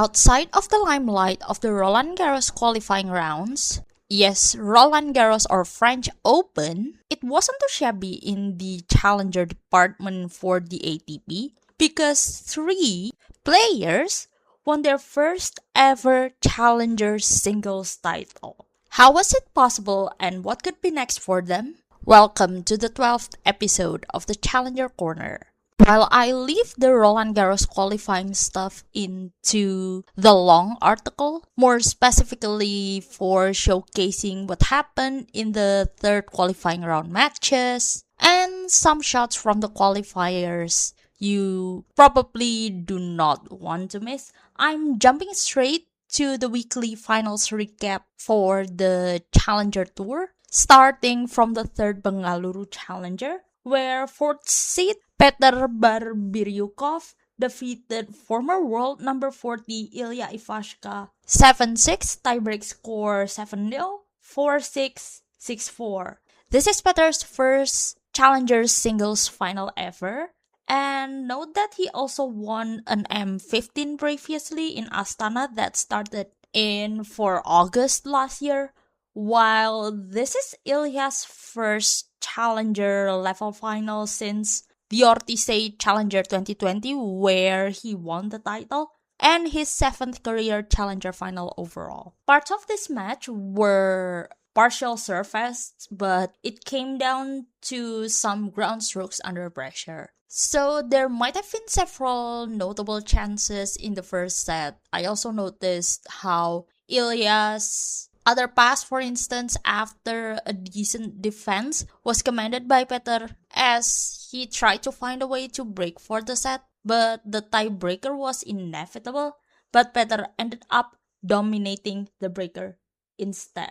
Outside of the limelight of the Roland Garros qualifying rounds, yes, Roland Garros or French Open, it wasn't too shabby in the challenger department for the ATP because 3 players won their first ever challenger singles title. How was it possible and what could be next for them? Welcome to the 12th episode of the Challenger Corner. While I leave the Roland Garros qualifying stuff into the long article, more specifically for showcasing what happened in the third qualifying round matches, and some shots from the qualifiers you probably do not want to miss, I'm jumping straight to the weekly finals recap for the Challenger Tour, starting from the third Bengaluru Challenger, where 4th seed Petr Bar Biryukov defeated former world number 40 Ilya Ivashka 7-6, tiebreak score 7-0, 4-6, 6-4. This is Petr's first Challenger singles final ever, and note that he also won an M15 previously in Astana that started in for August last year, while this is Ilya's first Challenger level final since the Ortisei Challenger 2020 where he won the title, and his 7th career Challenger final overall. Parts of this match were partial surface, but it came down to some ground strokes under pressure. So there might have been several notable chances in the first set. I also noticed how Ilya's other pass, for instance, after a decent defense, was commanded by Petr as he tried to find a way to break for the set, but the tiebreaker was inevitable, but Petr ended up dominating the breaker instead.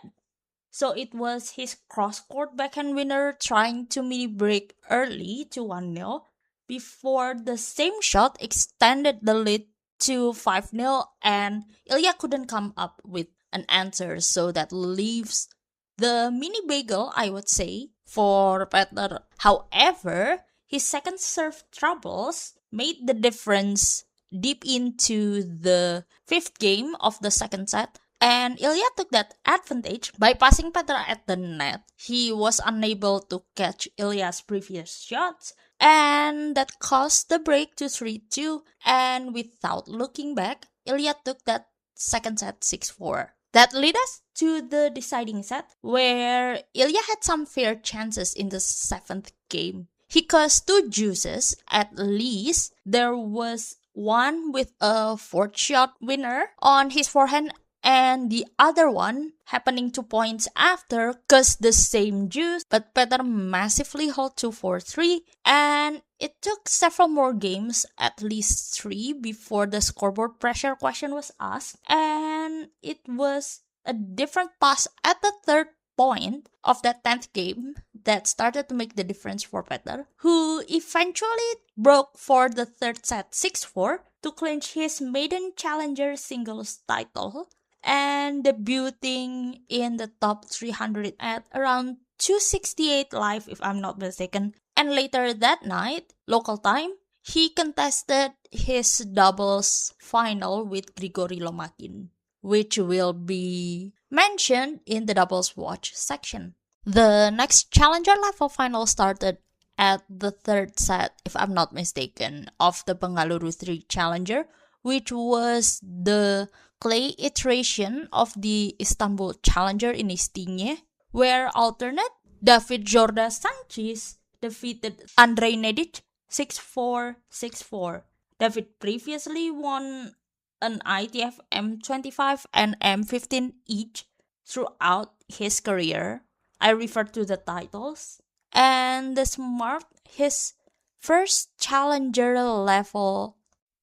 So it was his cross-court backhand winner trying to mini-break early to 1-0 before the same shot extended the lead to 5-0 and Ilya couldn't come up with an answer, so that leaves the mini bagel, I would say, for Petr. However, his second serve troubles made the difference deep into the 5th game of the second set, and Ilya took that advantage by passing Petr at the net. He was unable to catch Ilya's previous shots, and that caused the break to 3-2, and without looking back, Ilya took that second set 6-4. That led us to the deciding set, where Ilya had some fair chances in the 7th game. He caused 2 juices, at least. There was one with a 4th shot winner on his forehand, and the other one happening 2 points after caused the same juice, but Petr massively held 2-4-3, and it took several more games, at least 3, before the scoreboard pressure question was asked, and it was a different pass at the 3rd point of that 10th game that started to make the difference for Petr, who eventually broke for the 3rd set 6-4 to clinch his maiden challenger singles title, and debuting in the top 300 at around 268 live if I'm not mistaken. And later that night, local time, he contested his doubles final with Grigory Lomakin, which will be mentioned in the doubles watch section. The next challenger level final started at the 3rd set, if I'm not mistaken, of the Bengaluru 3 Challenger, which was the clay iteration of the Istanbul Challenger in Istinye, where alternate David Jorda Sanchis defeated Andrei Nedic 6-4, 6-4. David previously won an ITF M25 and M15 each throughout his career. I refer to the titles. And this marked his first challenger level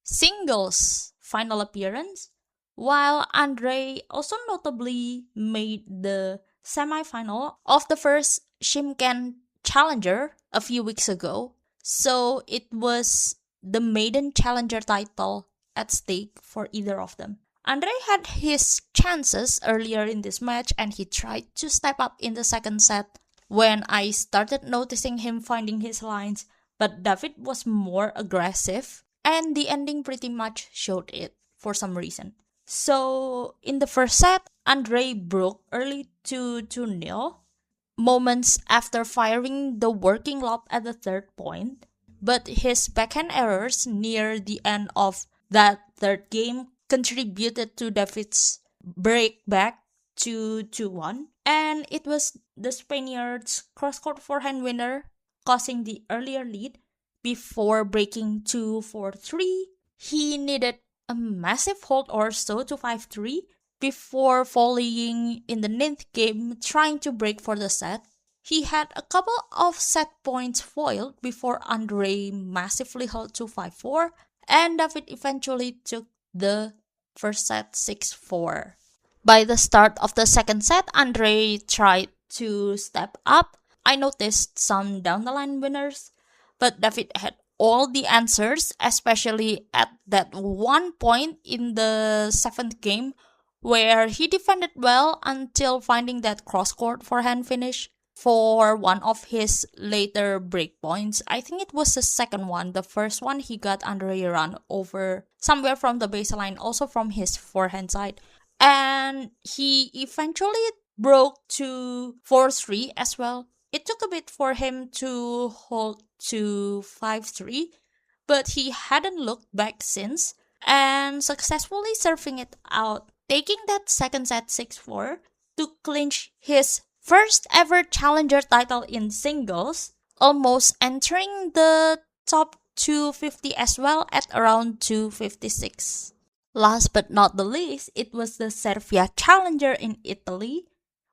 singles final appearance, while Andrei also notably made the semi-final of the first Shymkent Challenger a few weeks ago. So it was the maiden challenger title at stake for either of them. Andrei had his chances earlier in this match and he tried to step up in the second set when I started noticing him finding his lines, but David was more aggressive and the ending pretty much showed it. for some reason. So in the first set, Andre broke early to 2-0, moments after firing the working lob at the third point. But his backhand errors near the end of that third game contributed to David's break back to 2-1. And it was the Spaniard's cross-court forehand winner, causing the earlier lead before breaking to 4-3. He needed a massive hold or so to 5-3 before volleying in the ninth game, trying to break for the set. He had a couple of set points foiled before Andre massively held to 5-4, and David eventually took the first set 6-4. By the start of the second set, Andre tried to step up. I noticed some down the line winners, but David had all the answers, especially at that one point in the seventh game where he defended well until finding that cross-court forehand finish for one of his later break points. I think it was the second one. The first one, he got Andre run over somewhere from the baseline, also from his forehand side. And he eventually broke to 4-3 as well. It took a bit for him to hold to 5-3, but he hadn't looked back since and successfully serving it out, taking that second set 6-4 to clinch his first ever challenger title in singles, almost entering the top 250 as well at around 256. Last but not the least, it was the Cervia Challenger in Italy,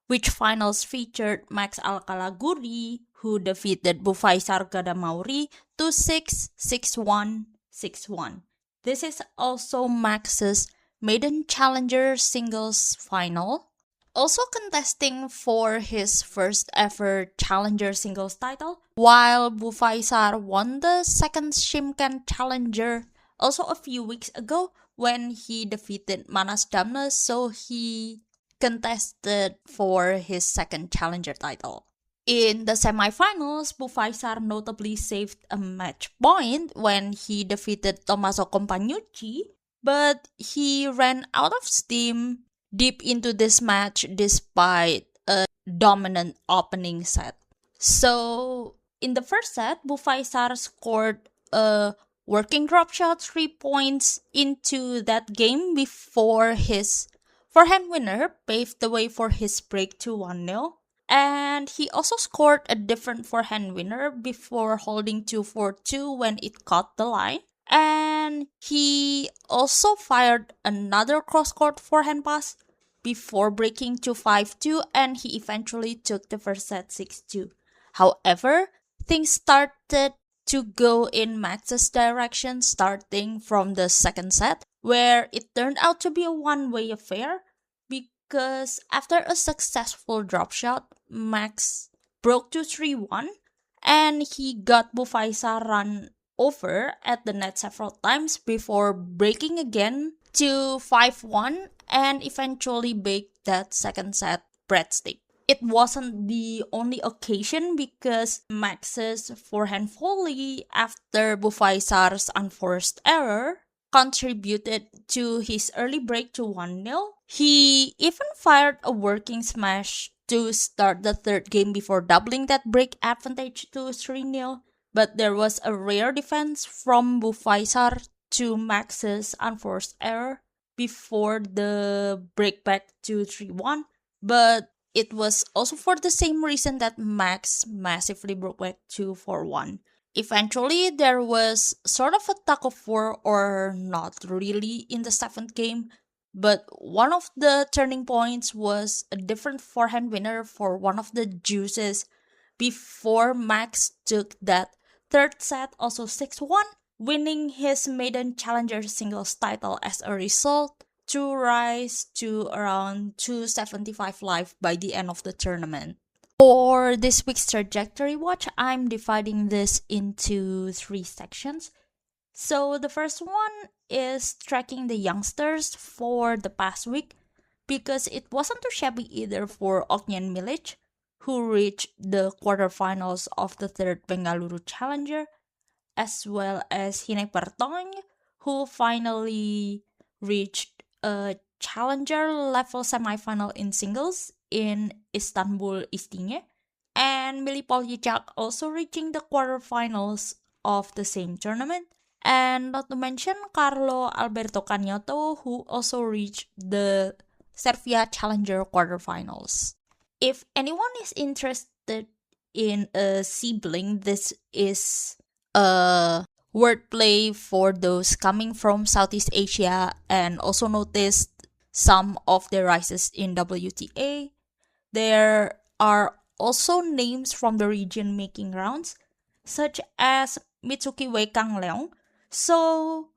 which finals featured Max Alcala Gurri, who defeated Bufaisar Gadamauri 2-6, 6-1, 6-1. This is also Max's maiden challenger singles final. Also contesting for his first ever challenger singles title, while Bufaisar won the second Shimkan challenger also a few weeks ago when he defeated Manas Damnas, so he contested for his second challenger title. In the semifinals, Bufaisar notably saved a match point when he defeated Tommaso Compagnucci, but he ran out of steam deep into this match despite a dominant opening set. So, in the first set, Bufaisar scored a working drop shot 3 points into that game before his forehand winner paved the way for his break to 1-0. And he also scored a different forehand winner before holding to 4-2 when it caught the line. And he also fired another cross-court forehand pass before breaking to 5-2, and he eventually took the first set 6-2. However, things started to go in Max's direction starting from the second set, where it turned out to be a one-way affair because after a successful drop shot, Max broke to 3-1 and he got Bufaisar run over at the net several times before breaking again to 5-1 and eventually baked that second set breadstick. It wasn't the only occasion because Max's forehand volley after Bufaisar's unforced error contributed to his early break to 1-0. He even fired a working smash to start the third game before doubling that break advantage to 3-0. But there was a rare defense from Bufaisar to Max's unforced error before the break back to 3-1. But it was also for the same reason that Max massively broke back to 4-1. Eventually, there was sort of a tug of war, or not really, in the seventh game. But one of the turning points was a different forehand winner for one of the juices before Max took that third set, also 6-1, winning his maiden challenger singles title as a result, to rise to around 275 live by the end of the tournament. For this week's trajectory watch, I'm dividing this into 3 sections. So the first one is tracking the youngsters for the past week, because it wasn't too shabby either for Ognjen Milic, who reached the quarterfinals of the third Bengaluru Challenger, as well as Hinek Bartong, who finally reached a challenger level semifinal in singles in Istanbul-Istinye, and Mili Poljichak also reaching the quarterfinals of the same tournament. And not to mention Carlo Alberto Canioto, who also reached the Cervia Challenger quarterfinals. If anyone is interested in a sibling, this is a wordplay for those coming from Southeast Asia and also noticed some of their rises in WTA. There are also names from the region making rounds, such as Mitsuki Wei Kang Leong. So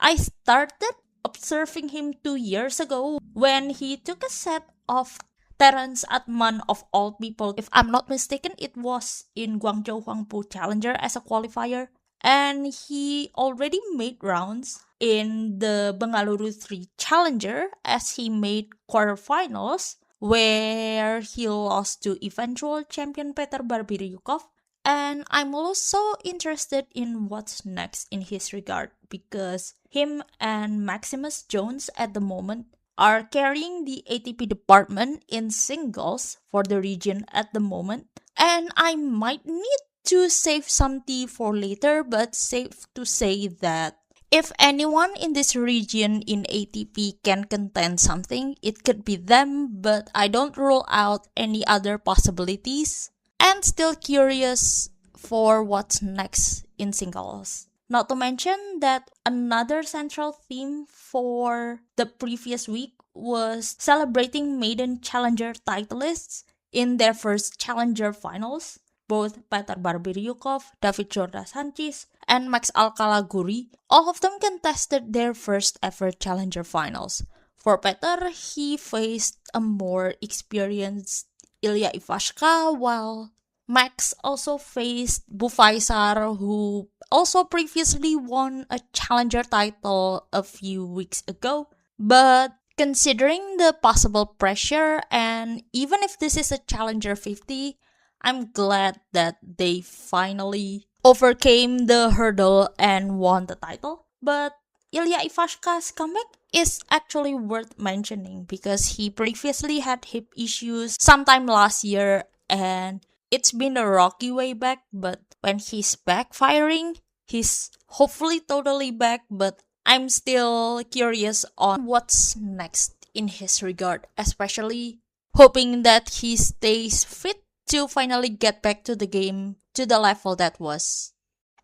I started observing him 2 years ago when he took a set of Terence Atman of all people. If I'm not mistaken, it was in Guangzhou Huangpu Challenger as a qualifier. And he already made rounds in the Bengaluru 3 Challenger as he made quarterfinals where he lost to eventual champion Petr Bar Biryukov. And I'm also interested in what's next in his regard because him and Maximus Jones at the moment are carrying the ATP department in singles for the region at the moment. And I might need to save some tea for later, but safe to say that if anyone in this region in ATP can contend something, it could be them, but I don't rule out any other possibilities. And still curious for what's next in singles. Not to mention that another central theme for the previous week was celebrating maiden challenger titleists in their first challenger finals. Both Petr Bar Biryukov, David Jorda Sanchis, and Max Alcala Gurri, all of them contested their first ever challenger finals. For Petr, he faced a more experienced Ilya Ivashka, while Max also faced Bufaisar, who also previously won a challenger title a few weeks ago. But considering the possible pressure, and even if this is a challenger 50, I'm glad that they finally overcame the hurdle and won the title. But Ilya Ivashka's comeback is actually worth mentioning because he previously had hip issues sometime last year and it's been a rocky way back, but when he's back firing, he's hopefully totally back, but I'm still curious on what's next in his regard, especially hoping that he stays fit to finally get back to the game to the level that was.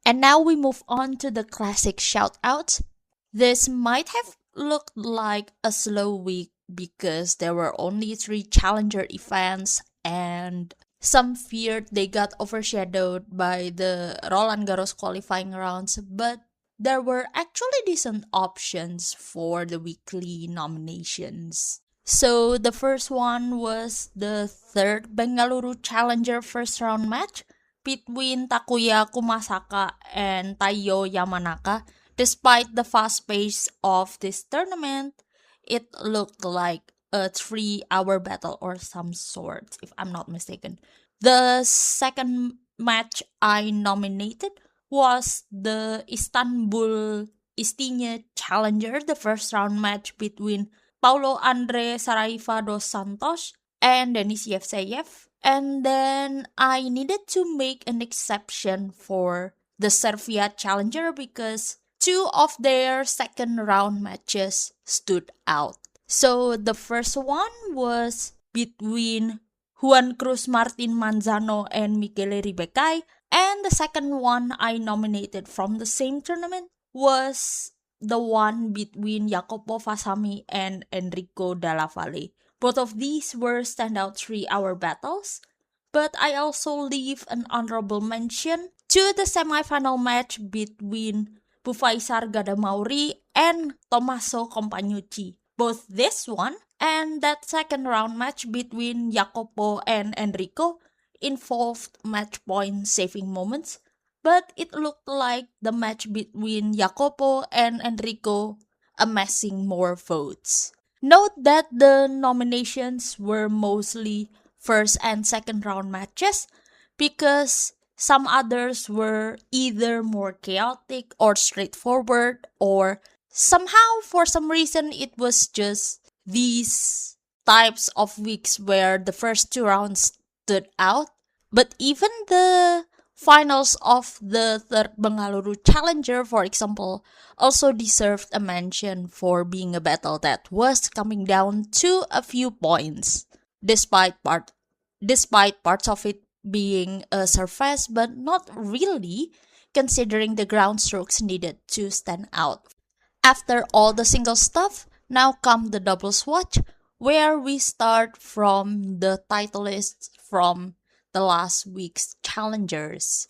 And now we move on to the classic shoutouts. This might have looked like a slow week because there were only 3 challenger events and some feared they got overshadowed by the Roland Garros qualifying rounds, but there were actually decent options for the weekly nominations. So the first one was the third Bengaluru Challenger first round match between Takuya Kumasaka and Taiyo Yamanaka. Despite the fast pace of this tournament, it looked like a 3-hour battle or some sort, if I'm not mistaken. The second match I nominated was the Istanbul-Istinye Challenger, the first round match between Paulo Andre Saraiva dos Santos and Denis Yevseyev. And then I needed to make an exception for the Cervia Challenger because 2 of their second round matches stood out. So the first one was between Juan Cruz Martin Manzano and Michele Ribecai, and the second one I nominated from the same tournament was the one between Jacopo Fasami and Enrico Dalla Valle. Both of these were standout 3-hour battles, but I also leave an honorable mention to the semifinal match between Bufaisar Gadamauri and Tommaso Compagnucci. Both this one and that second round match between Jacopo and Enrico involved match point saving moments, but it looked like the match between Jacopo and Enrico amassing more votes. Note that the nominations were mostly first and second round matches because some others were either more chaotic or straightforward, or Somehow, for some reason, it was just these types of weeks where the first two rounds stood out. But even the finals of the third Bengaluru Challenger, for example, also deserved a mention for being a battle that was coming down to a few points, despite parts of it being a surface, but not really, considering the ground strokes needed to stand out. After all the single stuff, now come the doubles watch, where we start from the titleists from the last week's challengers.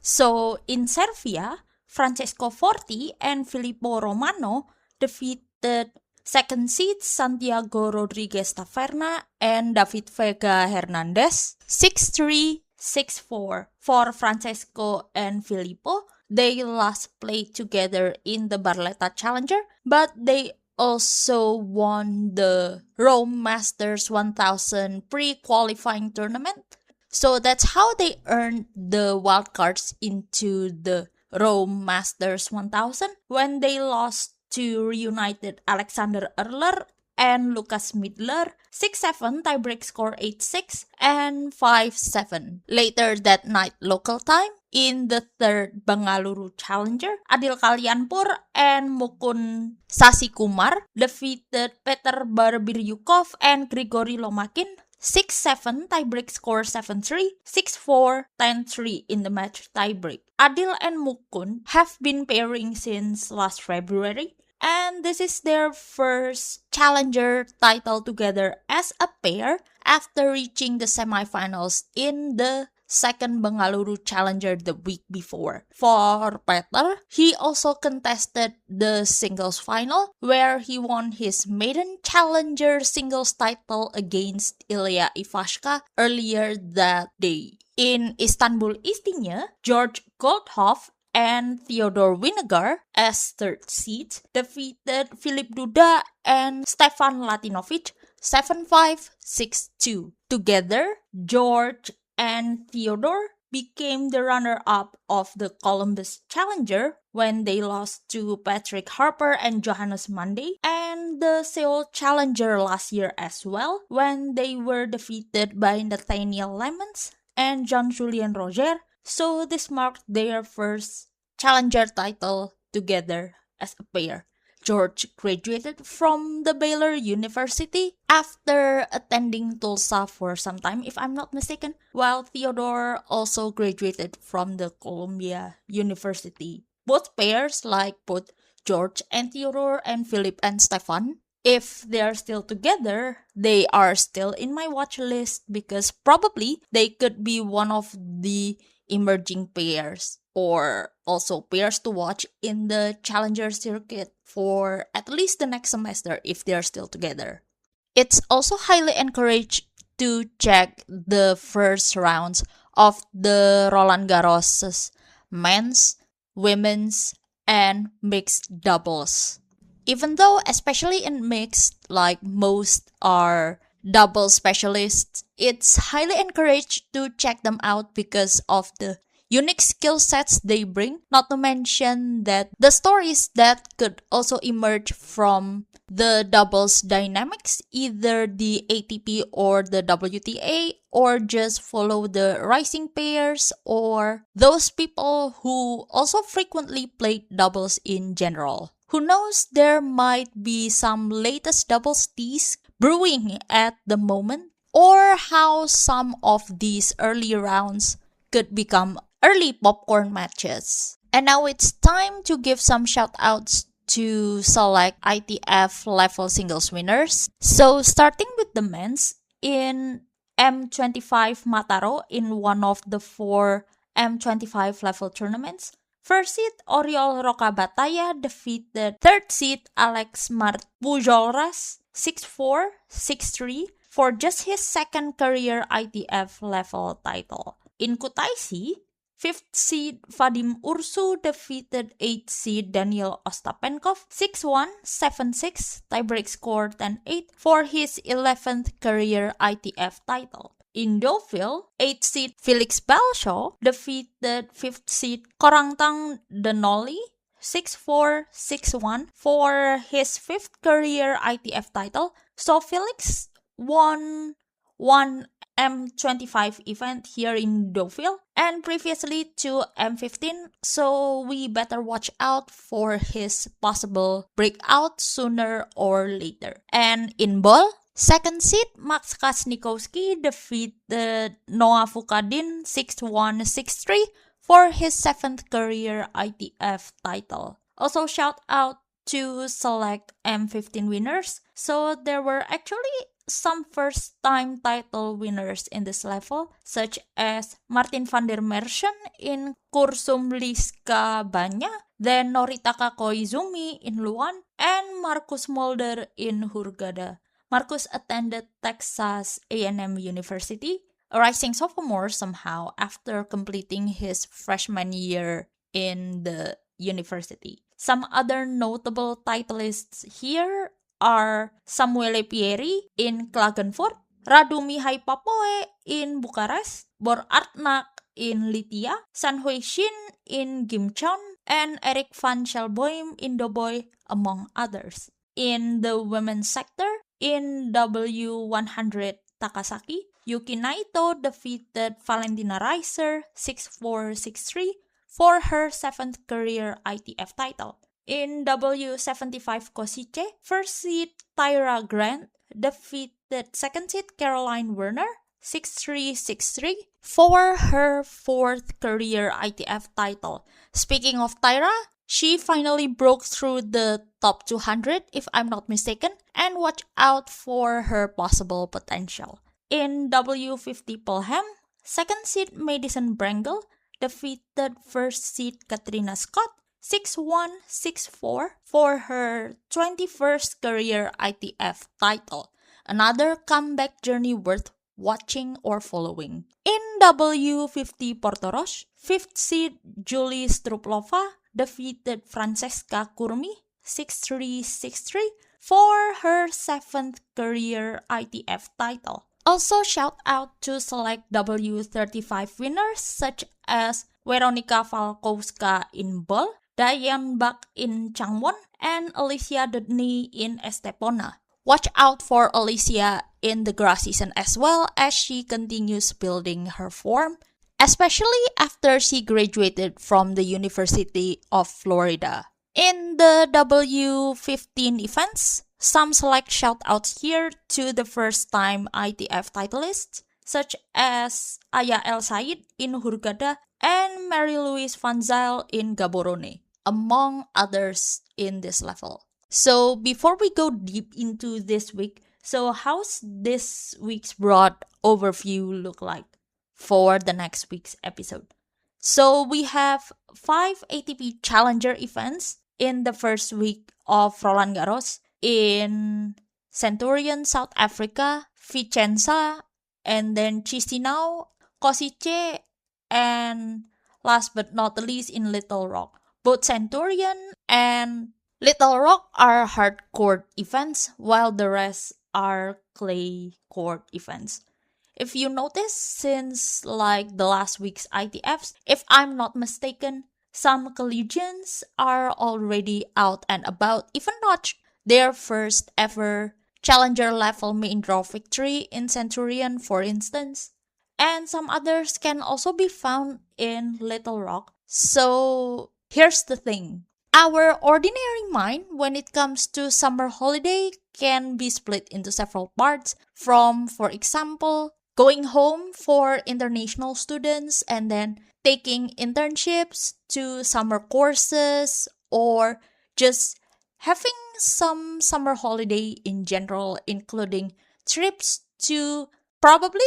So in Cervia, Francesco Forti and Filippo Romano defeated second seed Santiago Rodriguez Taverna and David Vega Hernandez 6-3, 6-4 for Francesco and Filippo. They last played together in the Barletta Challenger, but they also won the Rome Masters 1000 pre-qualifying tournament. So that's how they earned the wildcards into the Rome Masters 1000 when they lost to reunited Alexander Erler and Lucas Midler 6-7 tiebreak score 8-6 and 5-7. Later that night local time, in the third Bengaluru Challenger, Adil Kalyanpur and Mukund Sasikumar defeated Petr Bar Biryukov and Grigory Lomakin 6-7 tiebreak score 7-3, 6-4, 10-3 in the match tiebreak. Adil and Mukund have been pairing since last February, and this is their first challenger title together as a pair after reaching the semifinals in the second Bengaluru Challenger the week before. For Petr, he also contested the singles final where he won his maiden challenger singles title against Ilya Ivashka earlier that day. In Istanbul-Istinye, George Goldhoff and Theodore Winegar as third seeds defeated Filip Duda and Stefan Latinovic 7-5, 6-2. Together, George and Theodore became the runner-up of the Columbus Challenger when they lost to Patrick Harper and Johannes Monday, and the Seoul Challenger last year as well when they were defeated by Nathaniel Lemons and Jean-Julien Roger. So this marked their first challenger title together as a pair. George graduated from the Baylor University after attending Tulsa for some time, if I'm not mistaken, while Theodore also graduated from the Columbia University. Both pairs, like both George and Theodore and Philip and Stefan, if they're still together, they are still in my watch list because probably they could be one of the emerging pairs or also pairs to watch in the challenger circuit for at least the next semester if they're still together. It's also highly encouraged to check the first rounds of the Roland Garros men's, women's, and mixed doubles. Even though, especially in mixed, like most are double specialists, it's highly encouraged to check them out because of the unique skill sets they bring, not to mention that the stories that could also emerge from the doubles dynamics, either the ATP or the WTA, or just follow the rising pairs or those people who also frequently play doubles in general. Who knows, there might be some latest doubles teas brewing at the moment, or how some of these early rounds could become early popcorn matches. And now it's time to give some shoutouts to select ITF level singles winners. So starting with the men's, in M25 Mataro in one of the 4 M25 level tournaments, first seed Oriol Rocabataya defeated third seed Alex Pujolras 6-4, 6-3 for just his second career ITF level title. In Kutaisi, 5th seed Vadim Ursu defeated 8th seed Daniel Ostapenkov 6-1, 7-6, tiebreak score 10-8 for his 11th career ITF title. In Deauville, 8th seed Felix Balshaw defeated 5th seed Korangtang Denoli 6-4, 6-1 for his 5th career ITF title. So Felix won one M25 event here in Deauville and previously 2 M15, so we better watch out for his possible breakout sooner or later. And in ball, second seed Max Kasnikowski defeated Noah Fukadin 6-1, 6-3 for his 7th career ITF title. Also shout out to select M15 winners. So there were actually some first-time title winners in this level, such as Martin van der Mersen in Kursum Liska Banya, then Noritaka Koizumi in Luan, and Marcus Mulder in Hurghada. Marcus attended Texas A&M University, a rising sophomore somehow after completing his freshman year in the university. Some other notable titleists here are Samuele Pieri in Klagenfurt, Radu Mihai Papoe in Bucharest, Bor Artnak in Lithia, San Hui Shin in Gimcheon, and Eric van Schelboim in Doboj, among others. In the women's sector, in W100 Takasaki, Yuki Naito defeated Valentina Reiser 6-4, 6-3 for her 7th career ITF title. In W75 Košice, first seed Tyra Grant defeated second seed Caroline Werner 6-3, 6-3 for her 4th career ITF title. Speaking of Tyra, she finally broke through the top 200 if I'm not mistaken, and watch out for her possible potential. In W50 Pelham, second seed Madison Brangle defeated first seed Katrina Scott 6-1, 6-4 for her 21st career ITF title. Another comeback journey worth watching or following. In W50 Portorož, 5th seed Julie Struplova defeated Francesca Curmi 6-3, 6-3 for her 7th career ITF title. Also shout out to select W35 winners such as Weronika Falkowska in Bol, Diane Bak in Changwon, and Alicia Dudney in Estepona. Watch out for Alicia in the grass season as well as she continues building her form, especially after she graduated from the University of Florida. In the W15 events, some select shoutouts here to the first-time ITF titleists, such as Aya El Said in Hurghada and Mary-Louise Van Zyl in Gaborone, among others in this level. So before we go deep into this week, so how's this week's broad overview look like for the next week's episode? So we have 5 ATP Challenger events in the first week of Roland Garros in Centurion, South Africa, Vicenza, and then Chisinau, Košice, and last but not the least in Little Rock. Both Centurion and Little Rock are hard court events, while the rest are clay court events. If you notice, since like the last week's ITFs, if I'm not mistaken, some collegians are already out and about, even notched their first ever challenger level main draw victory in Centurion, for instance. And some others can also be found in Little Rock. So here's the thing. Our ordinary mind when it comes to summer holiday can be split into several parts from, for example, going home for international students and then taking internships to summer courses, or just having some summer holiday in general, including trips to probably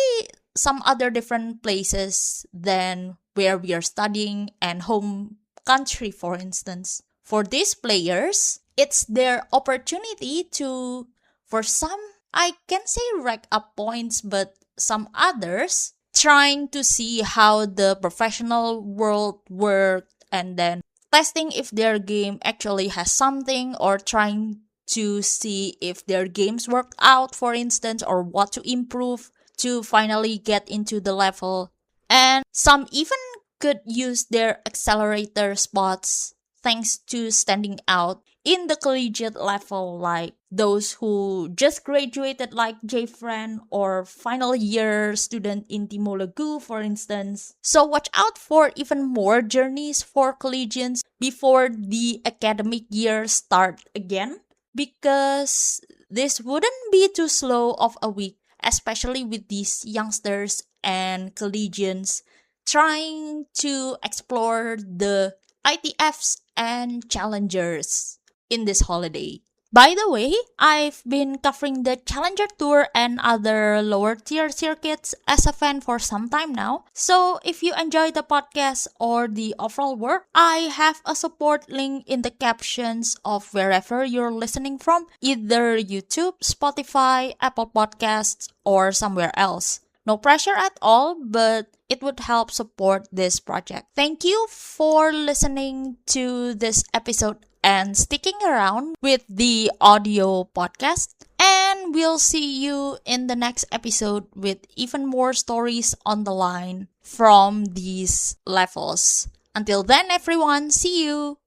some other different places than where we are studying and home country, for instance. For these players, it's their opportunity to, for some, I can say rack up points, but some others trying to see how the professional world works and then testing if their game actually has something, or trying to see if their games worked out, for instance, or what to improve to finally get into the level. And some even could use their accelerator spots thanks to standing out in the collegiate level, like those who just graduated like Jfriend or final year student in Timolagu, for instance. So watch out for even more journeys for collegians before the academic year start again, because this wouldn't be too slow of a week, especially with these youngsters and collegians trying to explore the ITFs and challengers in this holiday. By the way, I've been covering the Challenger Tour and other lower tier circuits as a fan for some time now. So if you enjoy the podcast or the overall work, I have a support link in the captions of wherever you're listening from, either YouTube, Spotify, Apple Podcasts, or somewhere else. No pressure at all, but it would help support this project. Thank you for listening to this episode and sticking around with the audio podcast. And we'll see you in the next episode with even more stories on the line from these levels. Until then, everyone, see you!